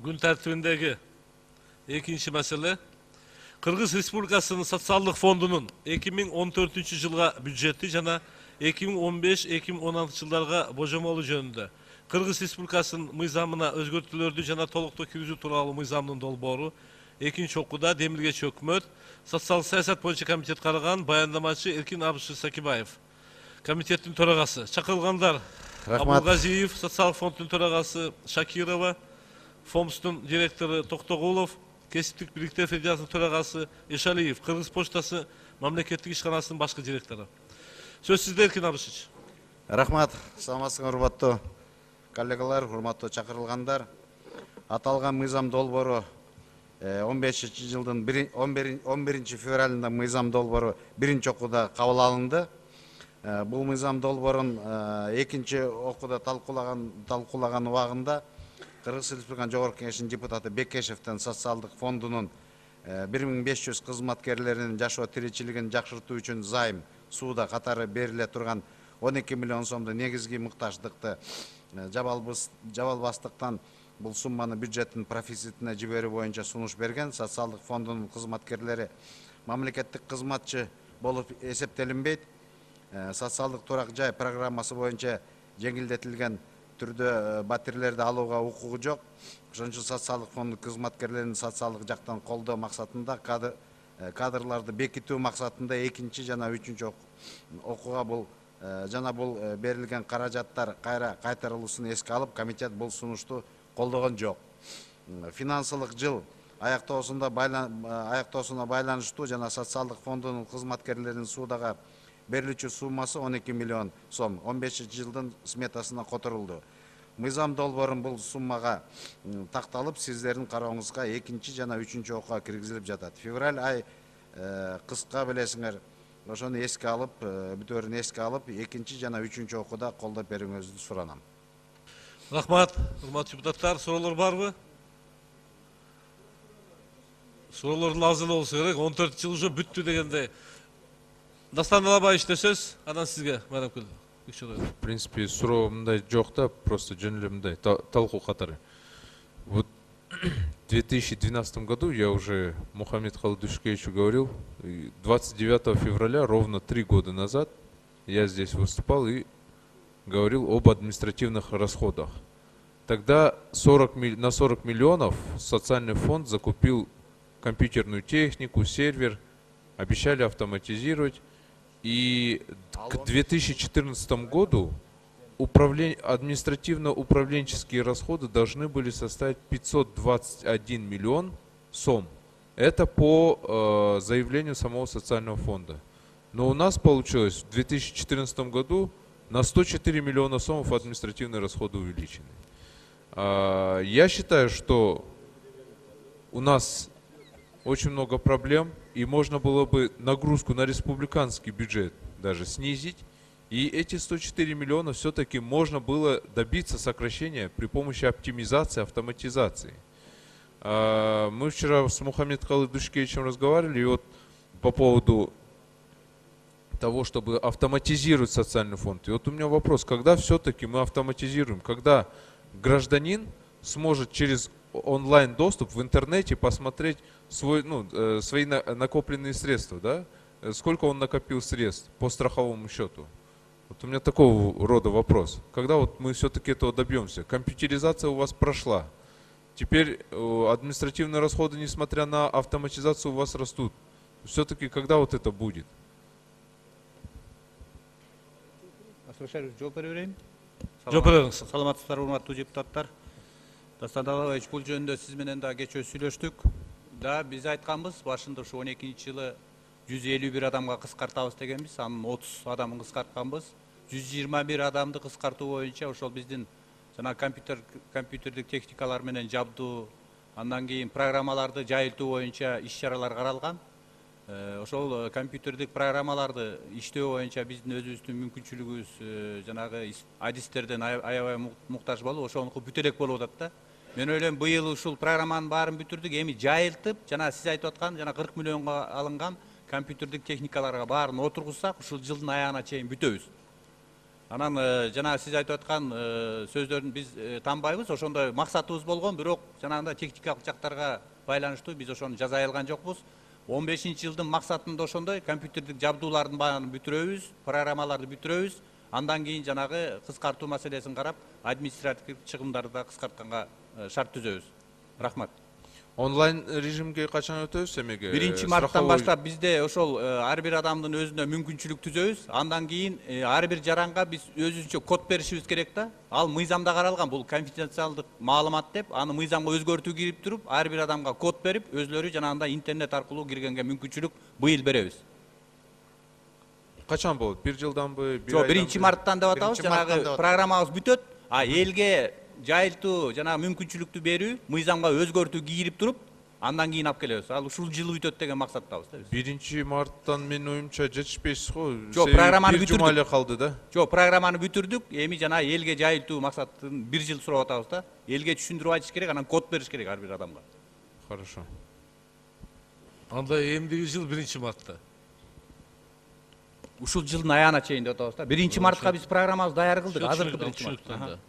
Күн тәртібіндегі екінші мәселе Кыргыз Республикасының социалдық фондунун 2014 жылға бюджети жана 2015-2016 жылдарға божомолу жөнүндө Кыргыз Республикасынын мыйзамына өзгөртүүлөрдү жана толуктуу киргизүү тууралуу мыйзамдын долбоору экинчи окууда демилгечи өкмөт социалдык саясат боюнча комитет караган баяндамачы Эркин Абышевич Сакибаев, комитеттин төрагасы, чакырылгандар Абулгазиев, социалдык фонддун төрагасы Шакирова, ФОМСтун директору Токтогулов, Кесиптик бийликтер федерациясынын төрагасы Эшалиев, Кыргыз почтасы мамлекеттик ишканасынын башкы директору. Сөз сизде, Эркин Абышевич. Рахмат, саламатсыздар, урматтуу коллегалар, урматтуу чакырылгандар. Аталган мыйзам долбоору 15-жылдын 11 февралында мыйзам долбоору биринчи окууда кабыл алынды. Бул мыйзам долбоорун экинчи окууда талкуулаган убагында Кыргыз Республикасынын Жогорку Кеңешинин депутаты Бекешевдин социалдык фондунун 1500 кызматкерлеринин жашоо тиричилигин жакшыртуу үчүн займ сууда катары бериле турган 12 миллион сомду негизги муктаждыкты жабалбастыктан бул сумманы бюджеттин профицитине жиберүү боюнча сунуш берген. Социалдык фондунун кызматкерлери мамлекеттик кызматчы болуп эсептелинбейт. Социалдык турак жай программасы боюнча жеңилдетилген түрдө батирлерди алууга укугу жок. Ошон үчүн социалдык фонд кызматкерлерин социалдык жактан колдоо максатында кадрларды бекитүү максатында экинчи жана үчүнчү окууга бул берилген каражаттар кайра кайтарылуусун эске алып, комитет бул сунушту колдогон жок. Финансылык жыл аяктоосуна байланыштуу жана социалдык фондунун кызматкерлеринин суудага берилүүчү суммасы 12 миллион сом 15-жылдын сметасына которулду. Мыйзам долбоорун бул суммага такталып, сиздердин карооңузга экинчи жана үчүнчү окууга киргизилип жатат. Февраль ай кыска билесиңер, ошону эске алып, бүтөөрүн эске алып, экинчи жана үчүнчү окууда колдоп берүүңүздү суранам. Рахмат, урматтуу депутаттар, суроолор барбы? Суроолордун азыр болсо керек, 14 жыл уже бүттү дегенде. Дастан Алабаевич сөз, анан сизге майрам келди. В принципе, суроо мындай жок да, просто жөн эле мындай талкуу катары. Вот в 2012 году я уже Мухаммед Халидушкевичу говорил, 29 февраля, ровно 3 года назад, я здесь выступал и говорил об административных расходах. Тогда на 40 миллионов социальный фонд закупил компьютерную технику, сервер, обещали автоматизировать. И к 2014 году административно-управленческие расходы должны были составить 521 миллион сом. Это по заявлению самого социального фонда. Но у нас получилось в 2014 году на 104 миллиона сомов административные расходы увеличены. Я считаю, что у нас очень много проблем, и можно было бы нагрузку на республиканский бюджет даже снизить. И эти 104 миллиона все-таки можно было добиться сокращения при помощи оптимизации, автоматизации. Мы вчера с Мухаммедом Халидушкевичем разговаривали, и вот по поводу того, чтобы автоматизировать социальный фонд. И вот у меня вопрос, когда все-таки мы автоматизируем, когда гражданин сможет через онлайн-доступ в интернете посмотреть свои накопленные средства, да? Сколько он накопил средств по страховому счету. Вот у меня такого рода вопрос. Когда вот мы все-таки этого добьемся? Компьютеризация у вас прошла. Теперь административные расходы, несмотря на автоматизацию, у вас растут. Все-таки когда вот это будет? Саламатсыздар, урматтуу депутаттар. Дастан Алабаевич, бул жөнүндө сиз менен да кечээ сүйлөштүк. Да, биз айтканбыз, башында ушу 12-жылы 151 адамга кыскартабыз дегенбиз, анын 30 адамын кыскартканбыз. 121 адамды кыскартуу боюнча ошол биздин жана компьютердик техникалар менен жабдуу, андан кийин программаларды жайылтуу боюнча иш-чаралар каралган. Ошол компьютердик программаларды иштөө боюнча биздин өзүбүздүн мүмкүнчүлүгүбүз жанагы адистерден аябай муктаж болуп, ошонуку бүтө элек болуп атат да. Мен ойлойм, быйыл ушул программанын баарын бүтүрдүк, эми жайылтып, жана сиз айтып аткан жана 40 миллионго алынган компьютердик техникаларга баарын отургузсак, ушул жылдын аягына чейин бүтөбүз. Анан жана сиз айтып аткан сөздөрдүн биз танбайбыз, ошондой максатыбыз болгон, бирок жанагындай техникалык жактарга байланыштуу биз ошону жаза алган жокпуз. 15-жылдын максатында ошондой компьютердик жабдуулардын баарын бүтүрөбүз, программаларды бүтүрөбүз. Андан кийин жанагы кыскартуу маселесин карап, административдик чыгымдарды да кыскартканга шарт түзөбүз. Рахмат. Онлайн режимге качан өтөбүз эмеге? 1-марттан баштап бизде ошол ар бир адамдын өзүнө мүмкүнчүлүк түзөбүз. Андан кийин ар бир жаранга биз өзүбүзчө код беришибиз керек да. Ал мыйзамда каралган, бул конфиденциалдык маалымат деп, аны мыйзамга өзгөртүү кирип туруп, ар бир адамга код берип, өзлөрү жанагындай интернет аркылуу киргенге мүмкүнчүлүк быйыл беребиз. Качан болот? 1 жылданбы? Жок, 1-марттан деп атабыз, 1 марттан деп жанагы атабыз. программабыз бүтөт. Элге жайылтуу жана мүмкүнчүлүктү берүү, мыйзамга өзгөртүү кирип туруп, андан кийин алып келебиз. Ал ушул жылы бүтөт деген максаттабыз да биз. 1-марттан менин оюмча жетишпейсиз го. Жок, программаны бир жума бүтүрдүк. эле калды да. Жок, программаны бүтүрдүк. Эми жана элге жайылтуу максатын 1 жыл сурап атабыз да. Элге түшүндүрүп айтыш керек, анан код бериш керек ар бир адамга. Хорошо. Анда эмдиги жыл 1-мартта. Ушул жылдын аягына чейин деп атабыз да. 1-мартка биз программабызды даяр кылдык, азыркы 1-март. Түшүнүктүү анда.